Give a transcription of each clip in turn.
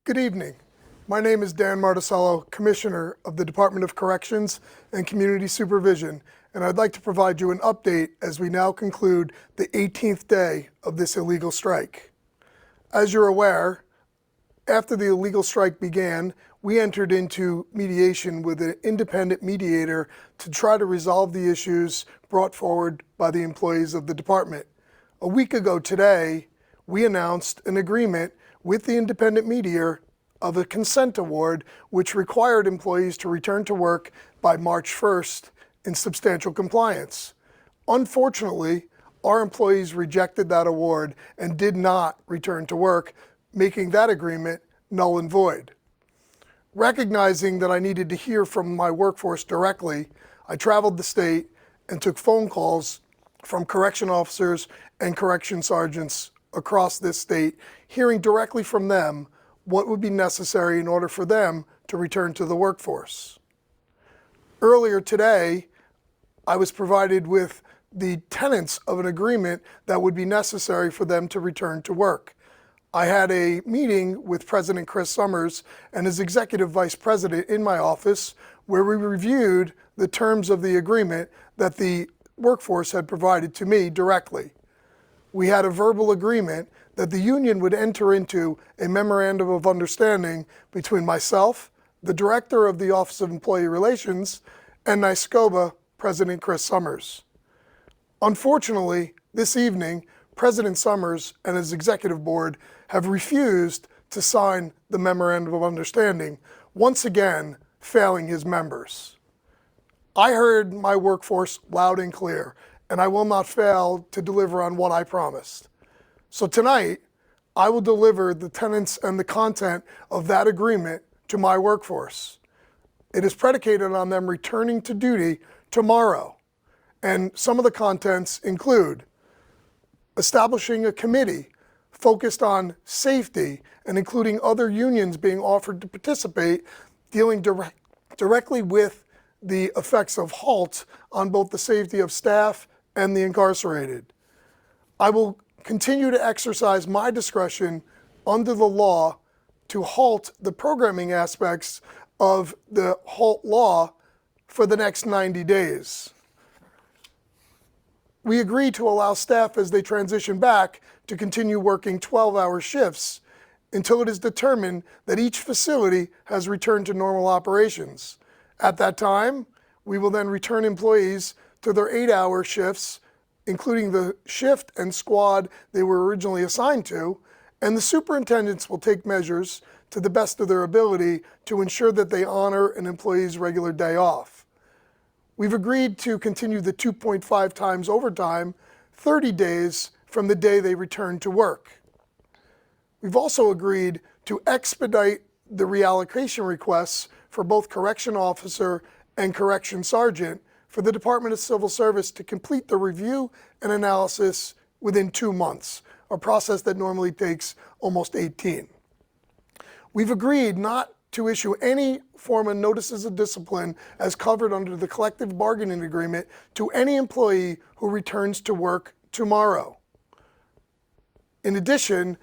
Good evening. My name is Dan Marticello, Commissioner of the Department of Corrections and Community Supervision, and I'd like to provide you an update as we now conclude the 18th day of this illegal strike. As you're aware, after the illegal strike began, we entered into mediation with an independent mediator to try to resolve the issues brought forward by the employees of the department. A week ago today, we announced an agreement with the independent mediator of a consent award which required employees to return to work by March 1st in substantial compliance. Unfortunately, our employees rejected that award and did not return to work, making that agreement null and void. Recognizing that I needed to hear from my workforce directly, I traveled the state and took phone calls from correction officers and correction sergeants across this state, hearing directly from them what would be necessary in order for them to return to the workforce. Earlier today, I was provided with the tenets of an agreement that would be necessary for them to return to work. I had a meeting with President Chris Summers and his executive vice president in my office where we reviewed the terms of the agreement that the workforce had provided to me directly. We had a verbal agreement that the union would enter into a memorandum of understanding between myself, the director of the Office of Employee Relations, and NYSCOBA President Chris Summers. Unfortunately, this evening, President Summers and his executive board have refused to sign the memorandum of understanding, once again failing his members. I heard my workforce loud and clear, and I will not fail to deliver on what I promised. So tonight, I will deliver the tenets and the content of that agreement to my workforce. It is predicated on them returning to duty tomorrow. And some of the contents include establishing a committee focused on safety and including other unions being offered to participate, dealing directly with the effects of HALT on both the safety of staff and the incarcerated. I will continue to exercise my discretion under the law to halt the programming aspects of the HALT law for the next 90 days. We agree to allow staff as they transition back to continue working 12-hour shifts until it is determined that each facility has returned to normal operations. At that time, we will then return employees to their 8-hour shifts, including the shift and squad they were originally assigned to, and the superintendents will take measures to the best of their ability to ensure that they honor an employee's regular day off. We've agreed to continue the 2.5 times overtime 30 days from the day they return to work. We've also agreed to expedite the reallocation requests for both correction officer and correction sergeant for the Department of Civil Service to complete the review and analysis within 2 months, a process that normally takes almost 18. We've agreed not to issue any form of notices of discipline as covered under the collective bargaining agreement to any employee who returns to work tomorrow. In addition,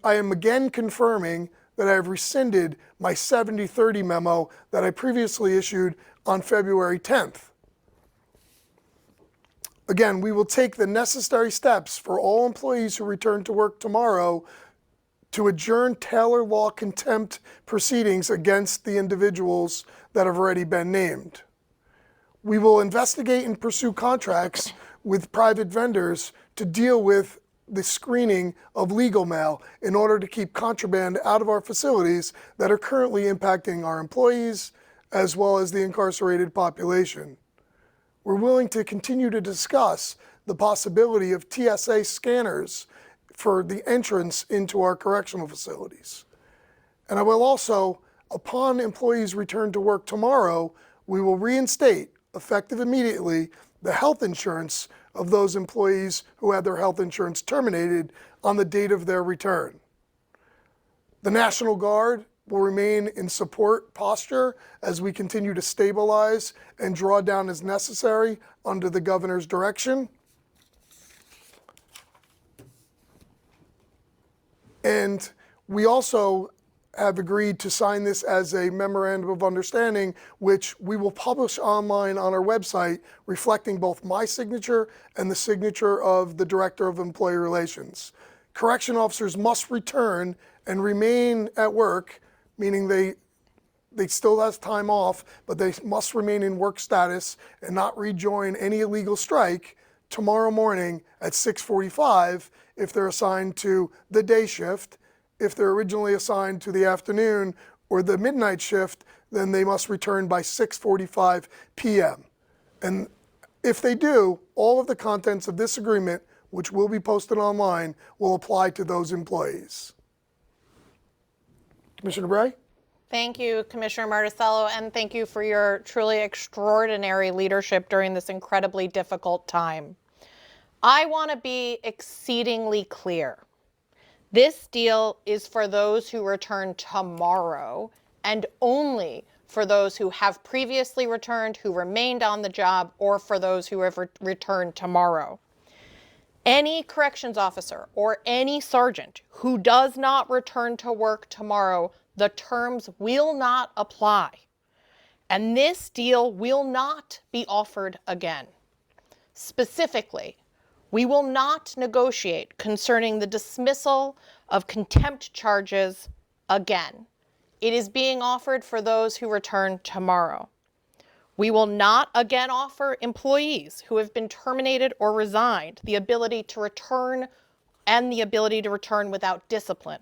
I am again confirming that I have rescinded my 70-30 memo that I previously issued on February 10th. Again, we will take the necessary steps for all employees who return to work tomorrow to adjourn Taylor law contempt proceedings against the individuals that have already been named. We will investigate and pursue contracts with private vendors to deal with the screening of legal mail in order to keep contraband out of our facilities that are currently impacting our employees as well as the incarcerated population. We're willing to continue to discuss the possibility of TSA scanners for the entrance into our correctional facilities. And I will also, upon employees' return to work tomorrow, we will reinstate, effective immediately, the health insurance of those employees who had their health insurance terminated on the date of their return. The National Guard will remain in support posture as we continue to stabilize and draw down as necessary under the governor's direction. And we also have agreed to sign this as a memorandum of understanding, which we will publish online on our website, reflecting both my signature and the signature of the Director of Employee Relations. Correction officers must return and remain at work, meaning they still have time off, but they must remain in work status and not rejoin any illegal strike tomorrow morning at 6:45 if they're assigned to the day shift. If they're originally assigned to the afternoon or the midnight shift, then they must return by 6:45 p.m. And if they do, all of the contents of this agreement, which will be posted online, will apply to those employees. Commissioner Bray? Thank you, Commissioner Marticello, and thank you for your truly extraordinary leadership during this incredibly difficult time. I want to be exceedingly clear. This deal is for those who return tomorrow and only for those who have previously returned, who remained on the job, or for those who have returned tomorrow. Any corrections officer or any sergeant who does not return to work tomorrow, the terms will not apply. And this deal will not be offered again. Specifically, we will not negotiate concerning the dismissal of contempt charges again. It is being offered for those who return tomorrow. We will not again offer employees who have been terminated or resigned the ability to return and the ability to return without discipline.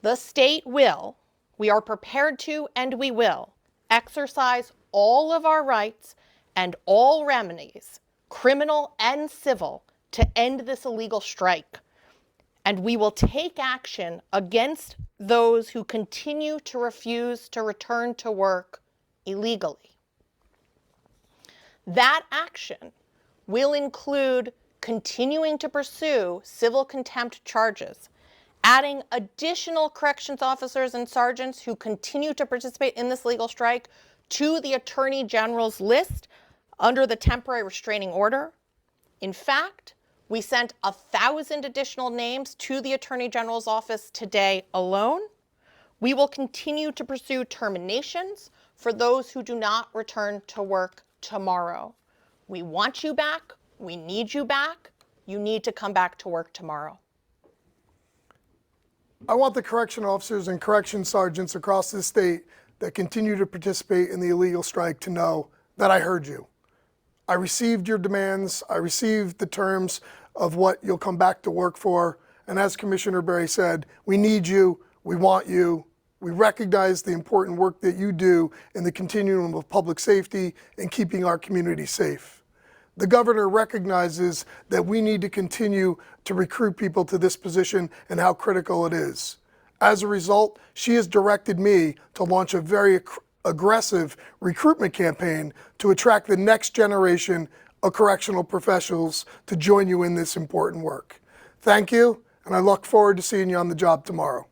The state will, we are prepared to, and we will exercise all of our rights and all remedies, criminal and civil, to end this illegal strike. And we will take action against those who continue to refuse to return to work illegally. That action will include continuing to pursue civil contempt charges, adding additional corrections officers and sergeants who continue to participate in this legal strike to the Attorney General's list under the temporary restraining order. In fact, we sent 1,000 additional names to the Attorney General's office today alone. We will continue to pursue terminations for those who do not return to work tomorrow. We want you back. We need you back. You need to come back to work tomorrow. I want the correction officers and correction sergeants across the state that continue to participate in the illegal strike to know that I heard you. I received your demands. I received the terms of what you'll come back to work for. And as Commissioner Berry said, we need you. We want you. We recognize the important work that you do in the continuum of public safety and keeping our community safe. The governor recognizes that we need to continue to recruit people to this position and how critical it is. As a result, she has directed me to launch a very aggressive recruitment campaign to attract the next generation of correctional professionals to join you in this important work. Thank you, and I look forward to seeing you on the job tomorrow.